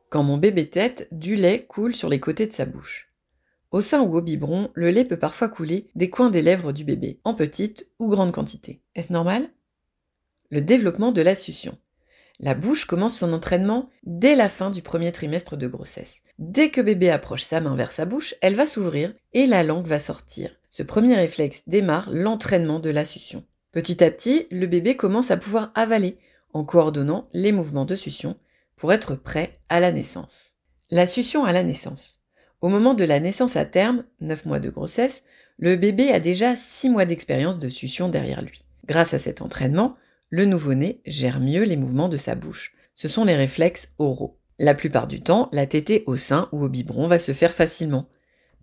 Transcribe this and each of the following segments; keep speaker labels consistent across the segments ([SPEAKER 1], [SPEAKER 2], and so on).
[SPEAKER 1] Quand mon bébé tète, du lait coule sur les côtés de sa bouche. Au sein ou au biberon, le lait peut parfois couler des coins des lèvres du bébé, en petite ou grande quantité. Est-ce normal? Le développement de la succion. La bouche commence son entraînement dès la fin du premier trimestre de grossesse. Dès que bébé approche sa main vers sa bouche, elle va s'ouvrir et la langue va sortir. Ce premier réflexe démarre l'entraînement de la succion. Petit à petit, le bébé commence à pouvoir avaler en coordonnant les mouvements de succion pour être prêt à la naissance. La succion à la naissance. Au moment de la naissance à terme, 9 mois de grossesse, le bébé a déjà 6 mois d'expérience de succion derrière lui. Grâce à cet entraînement, le nouveau-né gère mieux les mouvements de sa bouche. Ce sont les réflexes oraux. La plupart du temps, la tétée au sein ou au biberon va se faire facilement.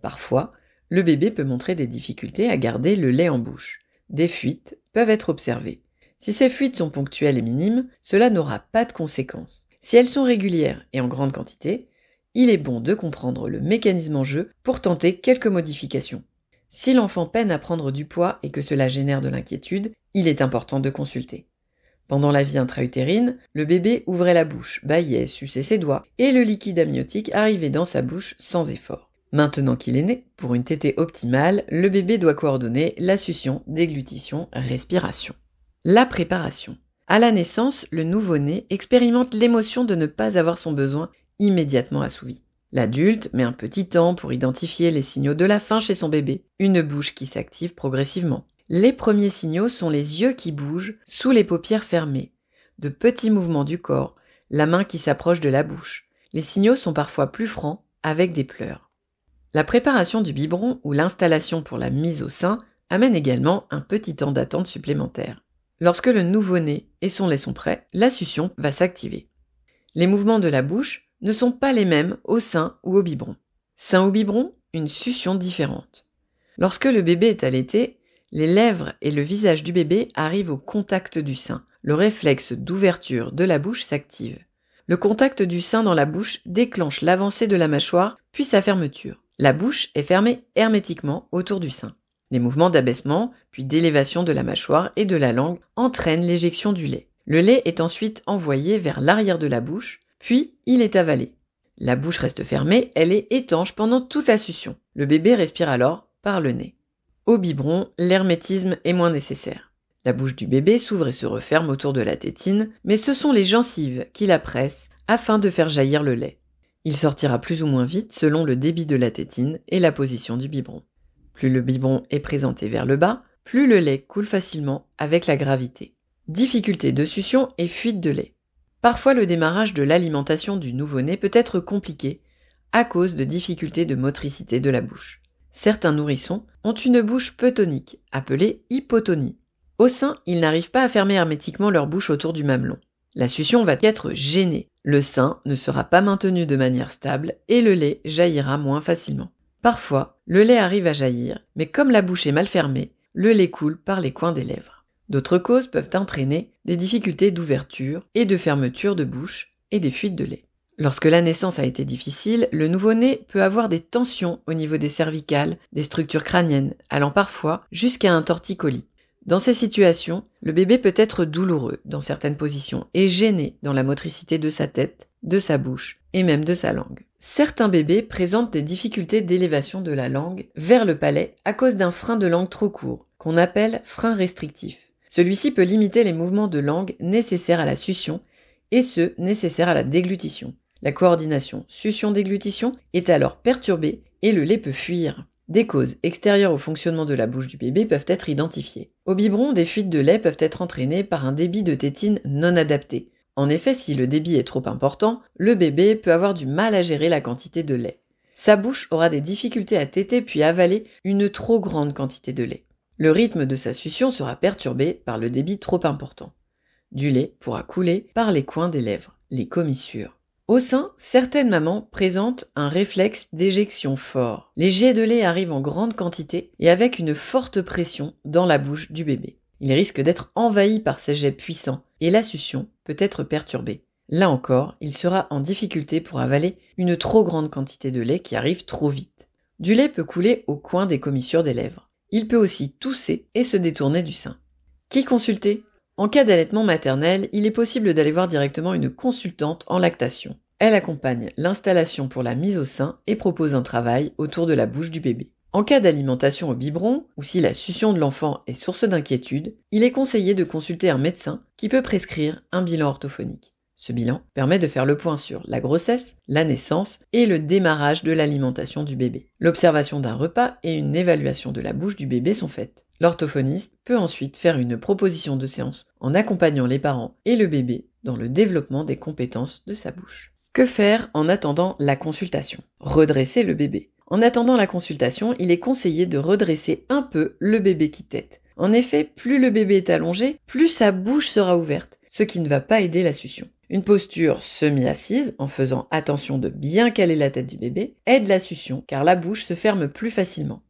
[SPEAKER 1] Parfois, le bébé peut montrer des difficultés à garder le lait en bouche. Des fuites peuvent être observées. Si ces fuites sont ponctuelles et minimes, cela n'aura pas de conséquences. Si elles sont régulières et en grande quantité, il est bon de comprendre le mécanisme en jeu pour tenter quelques modifications. Si l'enfant peine à prendre du poids et que cela génère de l'inquiétude, il est important de consulter. Pendant la vie intra-utérine, le bébé ouvrait la bouche, bâillait, suçait ses doigts, et le liquide amniotique arrivait dans sa bouche sans effort. Maintenant qu'il est né, pour une tétée optimale, le bébé doit coordonner la succion, déglutition, respiration. La préparation. À la naissance, le nouveau-né expérimente l'émotion de ne pas avoir son besoin immédiatement assouvi. L'adulte met un petit temps pour identifier les signaux de la faim chez son bébé, une bouche qui s'active progressivement. Les premiers signaux sont les yeux qui bougent sous les paupières fermées, de petits mouvements du corps, la main qui s'approche de la bouche. Les signaux sont parfois plus francs, avec des pleurs. La préparation du biberon ou l'installation pour la mise au sein amène également un petit temps d'attente supplémentaire. Lorsque le nouveau-né et son lait sont prêts, la succion va s'activer. Les mouvements de la bouche ne sont pas les mêmes au sein ou au biberon. Sein ou biberon, une succion différente. Lorsque le bébé est allaité, les lèvres et le visage du bébé arrivent au contact du sein. Le réflexe d'ouverture de la bouche s'active. Le contact du sein dans la bouche déclenche l'avancée de la mâchoire, puis sa fermeture. La bouche est fermée hermétiquement autour du sein. Les mouvements d'abaissement, puis d'élévation de la mâchoire et de la langue entraînent l'éjection du lait. Le lait est ensuite envoyé vers l'arrière de la bouche, puis il est avalé. La bouche reste fermée, elle est étanche pendant toute la succion. Le bébé respire alors par le nez. Au biberon, l'hermétisme est moins nécessaire. La bouche du bébé s'ouvre et se referme autour de la tétine, mais ce sont les gencives qui la pressent afin de faire jaillir le lait. Il sortira plus ou moins vite selon le débit de la tétine et la position du biberon. Plus le biberon est présenté vers le bas, plus le lait coule facilement avec la gravité. Difficulté de succion et fuite de lait. Parfois le démarrage de l'alimentation du nouveau-né peut être compliqué à cause de difficultés de motricité de la bouche. Certains nourrissons ont une bouche peu tonique, appelée hypotonie. Au sein, ils n'arrivent pas à fermer hermétiquement leur bouche autour du mamelon. La succion va être gênée. Le sein ne sera pas maintenu de manière stable et le lait jaillira moins facilement. Parfois, le lait arrive à jaillir, mais comme la bouche est mal fermée, le lait coule par les coins des lèvres. D'autres causes peuvent entraîner des difficultés d'ouverture et de fermeture de bouche et des fuites de lait. Lorsque la naissance a été difficile, le nouveau-né peut avoir des tensions au niveau des cervicales, des structures crâniennes, allant parfois jusqu'à un torticolis. Dans ces situations, le bébé peut être douloureux dans certaines positions et gêné dans la motricité de sa tête, de sa bouche et même de sa langue. Certains bébés présentent des difficultés d'élévation de la langue vers le palais à cause d'un frein de langue trop court, qu'on appelle frein restrictif. Celui-ci peut limiter les mouvements de langue nécessaires à la succion et ceux nécessaires à la déglutition. La coordination succion-déglutition est alors perturbée et le lait peut fuir. Des causes extérieures au fonctionnement de la bouche du bébé peuvent être identifiées. Au biberon, des fuites de lait peuvent être entraînées par un débit de tétine non adapté. En effet, si le débit est trop important, le bébé peut avoir du mal à gérer la quantité de lait. Sa bouche aura des difficultés à téter puis avaler une trop grande quantité de lait. Le rythme de sa succion sera perturbé par le débit trop important. Du lait pourra couler par les coins des lèvres, les commissures. Au sein, certaines mamans présentent un réflexe d'éjection fort. Les jets de lait arrivent en grande quantité et avec une forte pression dans la bouche du bébé. Ils risquent d'être envahis par ces jets puissants et la succion peut être perturbée. Là encore, il sera en difficulté pour avaler une trop grande quantité de lait qui arrive trop vite. Du lait peut couler au coin des commissures des lèvres. Il peut aussi tousser et se détourner du sein. Qui consulter ? En cas d'allaitement maternel, il est possible d'aller voir directement une consultante en lactation. Elle accompagne l'installation pour la mise au sein et propose un travail autour de la bouche du bébé. En cas d'alimentation au biberon, ou si la succion de l'enfant est source d'inquiétude, il est conseillé de consulter un médecin qui peut prescrire un bilan orthophonique. Ce bilan permet de faire le point sur la grossesse, la naissance et le démarrage de l'alimentation du bébé. L'observation d'un repas et une évaluation de la bouche du bébé sont faites. L'orthophoniste peut ensuite faire une proposition de séance en accompagnant les parents et le bébé dans le développement des compétences de sa bouche. Que faire en attendant la consultation ? Redresser le bébé. En attendant la consultation, il est conseillé de redresser un peu le bébé qui tète. En effet, plus le bébé est allongé, plus sa bouche sera ouverte, ce qui ne va pas aider la succion. Une posture semi-assise, en faisant attention de bien caler la tête du bébé, aide la succion car la bouche se ferme plus facilement.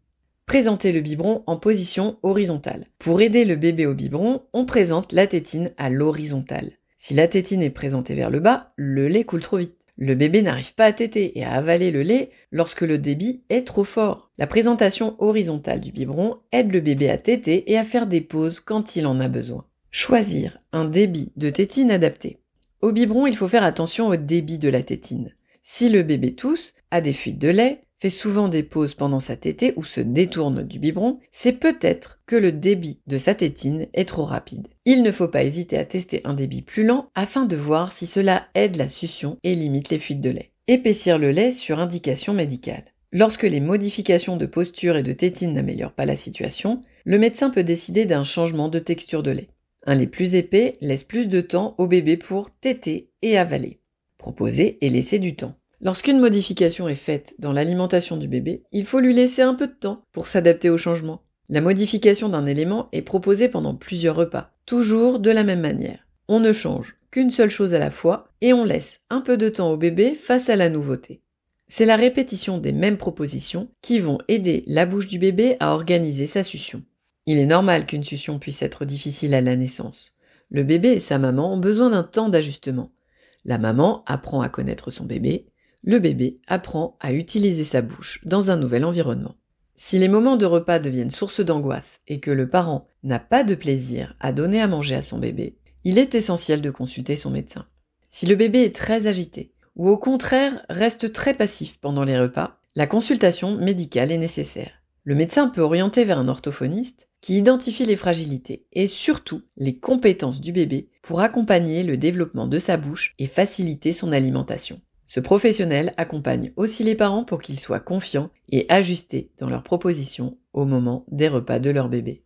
[SPEAKER 1] Présenter le biberon en position horizontale. Pour aider le bébé au biberon, on présente la tétine à l'horizontale. Si la tétine est présentée vers le bas, le lait coule trop vite. Le bébé n'arrive pas à téter et à avaler le lait lorsque le débit est trop fort. La présentation horizontale du biberon aide le bébé à téter et à faire des pauses quand il en a besoin. Choisir un débit de tétine adapté. Au biberon, il faut faire attention au débit de la tétine. Si le bébé tousse, a des fuites de lait, fait souvent des pauses pendant sa tétée ou se détourne du biberon, c'est peut-être que le débit de sa tétine est trop rapide. Il ne faut pas hésiter à tester un débit plus lent afin de voir si cela aide la succion et limite les fuites de lait. Épaissir le lait sur indication médicale. Lorsque les modifications de posture et de tétine n'améliorent pas la situation, le médecin peut décider d'un changement de texture de lait. Un lait plus épais laisse plus de temps au bébé pour téter et avaler. Proposer et laisser du temps. Lorsqu'une modification est faite dans l'alimentation du bébé, il faut lui laisser un peu de temps pour s'adapter au changement. La modification d'un élément est proposée pendant plusieurs repas, toujours de la même manière. On ne change qu'une seule chose à la fois et on laisse un peu de temps au bébé face à la nouveauté. C'est la répétition des mêmes propositions qui vont aider la bouche du bébé à organiser sa succion. Il est normal qu'une succion puisse être difficile à la naissance. Le bébé et sa maman ont besoin d'un temps d'ajustement. La maman apprend à connaître son bébé, le bébé apprend à utiliser sa bouche dans un nouvel environnement. Si les moments de repas deviennent source d'angoisse et que le parent n'a pas de plaisir à donner à manger à son bébé, il est essentiel de consulter son médecin. Si le bébé est très agité ou au contraire reste très passif pendant les repas, la consultation médicale est nécessaire. Le médecin peut orienter vers un orthophoniste qui identifie les fragilités et surtout les compétences du bébé pour accompagner le développement de sa bouche et faciliter son alimentation. Ce professionnel accompagne aussi les parents pour qu'ils soient confiants et ajustés dans leurs propositions au moment des repas de leur bébé.